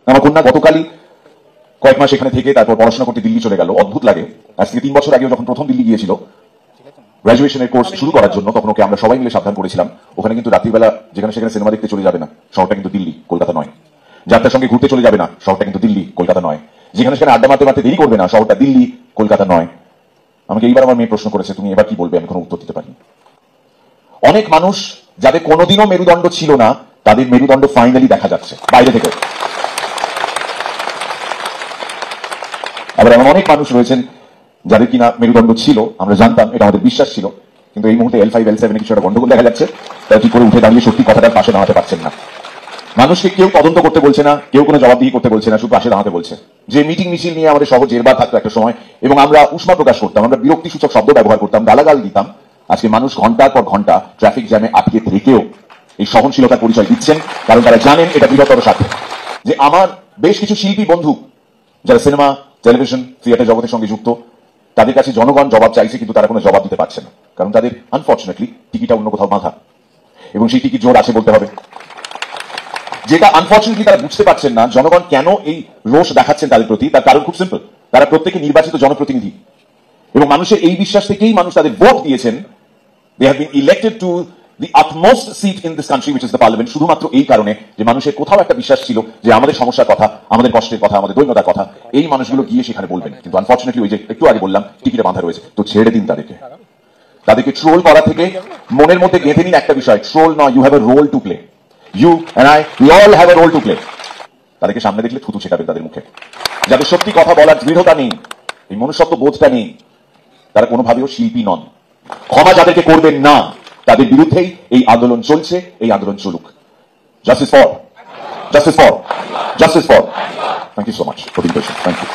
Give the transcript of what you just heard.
আমার কন্যা গতকালই কয়েক মাস এখানে থেকে তারপর পড়াশোনা করতে দিল্লি চলে গেল। অদ্ভুত লাগে, আজ থেকে 3 বছর আগেও যখন প্রথম দিল্লি গিয়েছিল গ্রাজুয়েশনের কোর্স শুরু করার জন্য, তখন ওকে আমরা সবাই মিলে সাবধান করেছিলাম ওখানে কিন্তু রাত্রিবেলা যেখানে সেখানে সিনেমা দেখতে চলে যাবে না, শহরটা কিন্তু দিল্লি, কলকাতা নয়। যাত্রার সঙ্গে ঘুরতে চলে যাবে না, শহরটা কিন্তু দিল্লি, কলকাতা নয়। যেখানে সেখানে আড্ডা মারতে মারতে দেরি করবে না, শহরটা দিল্লি, কলকাতা নয়। আমাকে এইবার আমার মেয়ে প্রশ্ন করেছে, তুমি এবার কি বলবে? আমি কোনো উত্তর দিতে পারি। অনেক মানুষ যাদের কোনোদিনও মেরুদণ্ড ছিল না, তাদের মেরুদণ্ড ফাইনালি দেখা যাচ্ছে বাইরে থেকে। আবার এমন অনেক মানুষ রয়েছেন যাদের কিনা মেরুদণ্ড ছিল, আমরা জানতাম, এটা আমাদের বিশ্বাস ছিল, কিন্তু এই মুহূর্তে L5 L7 কিছু একটা গন্ডগোল দেখা যাচ্ছে, তারা কি করে উঠে দাঁড়িয়ে সত্যি কথাটার পাশে দাঁড়াতে পারছেন না। মানুষকে কেউ তদন্ত করতে বলছে না, কেউ কোনো জবাবদিহি করতে বলছে না, শুধু পাশে দাঁড়াতে বলছে। যে মিটিং মিছিল নিয়ে আমাদের শহর জেরবার থাকতো একটা সময়, এবং আমরা উষ্মা প্রকাশ করতাম, আমরা বিরক্তিসূচক শব্দ ব্যবহার করতাম, গালাগাল দিতাম। আজকে মানুষ ঘন্টার পর ঘন্টা ট্রাফিক জ্যামে আটকে থেকেও এই সহনশীলতার পরিচয় দিচ্ছেন, কারণ তারা জানেন এটা বৃহত্তর স্বার্থে। যে আমার বেশ কিছু শিল্পী বন্ধু যারা সিনেমা, টেলিভিশন, থিয়েটার জগতের সঙ্গে যুক্ত, তাদের কাছে জনগণ জবাব চাইছে, কিন্তু তারা কোনো জবাব দিতে পারছে না, কারণ তাদের আনফর্চুনেটলি টিকিটা অন্য কোথাও বাঁধা, এবং সেই টিকিট জোর আছে বলতে হবে। যেটা আনফর্চুনেটলি তারা বুঝতে পারছেন না, জনগণ কেন এই রোষ দেখাচ্ছেন তাদের প্রতি, তার কারণ খুব সিম্পল, তারা প্রত্যেকে নির্বাচিত জনপ্রতিনিধি, এবং মানুষের এই বিশ্বাস থেকেই মানুষ তাদের ভোট দিয়েছেন। They have been elected to the utmost seat in this country, which is the parliament, শুধুমাত্র এই কারণে যে মানুষের কোথাও একটা বিশ্বাস ছিল যে আমাদের সমস্যার কথা, আমাদের কষ্টের কথা, আমাদের দৈন্যতার কথা এই মানুষগুলো গিয়ে সেখানে বলবেন। কিন্তু আনফর্চুনেটলি ওই যে একটু আগে বললাম, টিকিটে বাঁধা রয়েছে, তো ছেড়ে দিন তাদেরকে। তাদেরকে ট্রোল করা থেকে মনের মধ্যে গেঁথে নিন একটা বিষয়, ট্রোল নয়, you have a role to play. You and I, we all have a role to play. তাদেরকে সামনে দেখলে থুতু ছেটাবেন তাদের মুখে। যাদের সত্যি কথা বলার দৃঢ়তা নেই, এই মনুষ্যত্ব বোধটা নেই, তারা কোনোভাবেও শিল্পী নন। ক্ষমা যাদেরকে করবেন না, তাদের বিরুদ্ধেই এই আন্দোলন চলছে, এই আন্দোলন চলুক। Justice for, justice for, justice for. Thank you so much for this. Thank you.